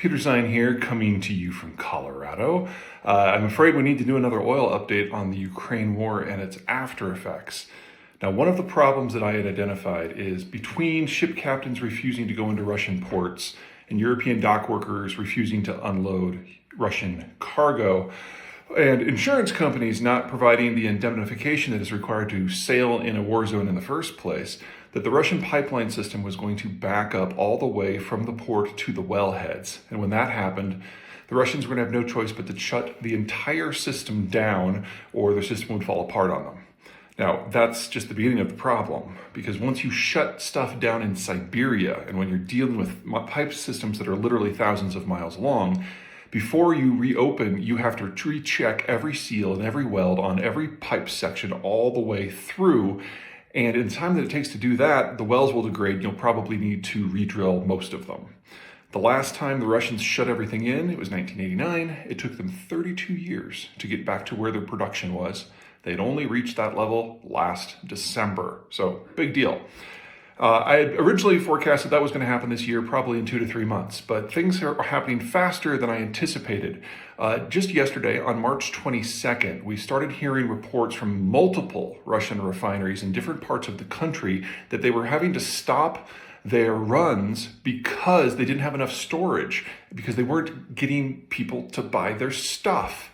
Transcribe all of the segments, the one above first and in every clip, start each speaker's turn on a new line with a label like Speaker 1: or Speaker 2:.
Speaker 1: Peter Zine here, coming to you from Colorado. I'm afraid we need to do another oil update on the Ukraine war and its after effects. Now, one of the problems that I had identified is between ship captains refusing to go into Russian ports and European dock workers refusing to unload Russian cargo, and insurance companies not providing the indemnification that is required to sail in a war zone in the first place, that the Russian pipeline system was going to back up all the way from the port to the wellheads. And when that happened, the Russians were going to have no choice but to shut the entire system down, or their system would fall apart on them. Now, that's just the beginning of the problem, because once you shut stuff down in Siberia, and when you're dealing with pipe systems that are literally thousands of miles long, before you reopen, you have to recheck every seal and every weld on every pipe section all the way through. And in the time that it takes to do that, the wells will degrade. You'll probably need to re-drill most of them. The last time the Russians shut everything in, it was 1989. It took them 32 years to get back to where their production was. They'd only reached that level last December. So big deal. I had originally forecasted that was going to happen this year, probably in 2 to 3 months, but things are happening faster than I anticipated. Just yesterday, on March 22nd, we started hearing reports from multiple Russian refineries in different parts of the country that they were having to stop their runs because they didn't have enough storage, because they weren't getting people to buy their stuff.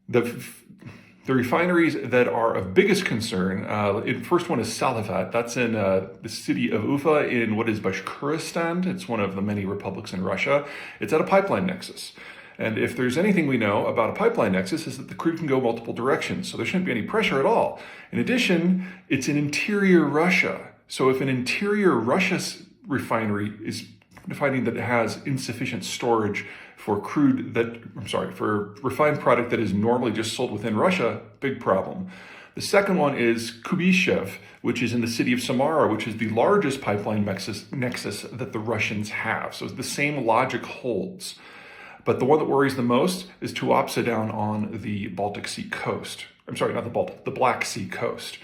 Speaker 1: The refineries that are of biggest concern, the first one is Salavat. That's in the city of Ufa in what is Bashkortostan. It's one of the many republics in Russia. It's at a pipeline nexus. And if there's anything we know about a pipeline nexus, is that the crude can go multiple directions. So there shouldn't be any pressure at all. In addition, it's in interior Russia. So if an interior Russia refinery is finding that it has insufficient storage for for refined product that is normally just sold within Russia, big problem. The second one is Kubyshev, which is in the city of Samara, which is the largest pipeline nexus that the Russians have. So the same logic holds. But the one that worries the most is Tuapse down on the Baltic Sea coast. I'm sorry, not the Baltic, the Black Sea coast.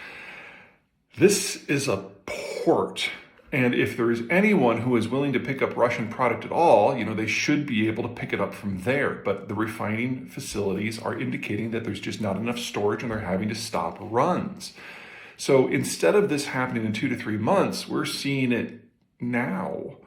Speaker 1: This is a port. And if there is anyone who is willing to pick up Russian product at all, they should be able to pick it up from there. But the refining facilities are indicating that there's just not enough storage and they're having to stop runs. So instead of this happening in 2 to 3 months, we're seeing it now.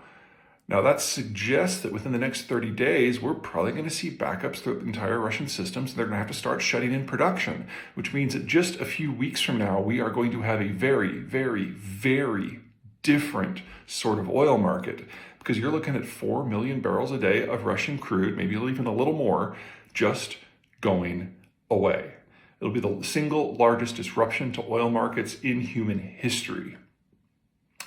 Speaker 1: Now that suggests that within the next 30 days, we're probably going to see backups through the entire Russian system. So they're going to have to start shutting in production, which means that just a few weeks from now, we are going to have a very, very, very different sort of oil market, because you're looking at 4 million barrels a day of Russian crude, maybe even a little more, just going away. It'll be the single largest disruption to oil markets in human history.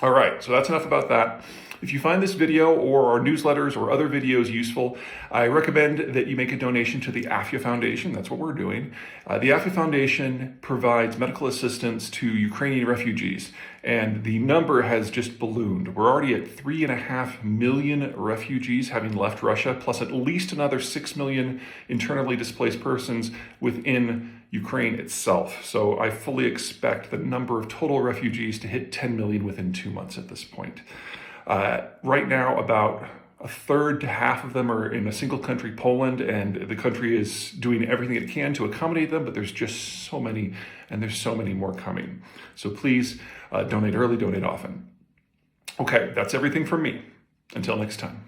Speaker 1: All right, so that's enough about that. If you find this video or our newsletters or other videos useful, I recommend that you make a donation to the AFIA Foundation. That's what we're doing. The AFIA Foundation provides medical assistance to Ukrainian refugees, and the number has just ballooned. We're already at 3.5 million refugees having left Russia, plus at least another 6 million internally displaced persons within Ukraine itself. So I fully expect the number of total refugees to hit 10 million within 2 months at this point. Right now, about a third to half of them are in a single country, Poland, and the country is doing everything it can to accommodate them, but there's just so many, and there's so many more coming. So please donate early, donate often. Okay, that's everything from me. Until next time.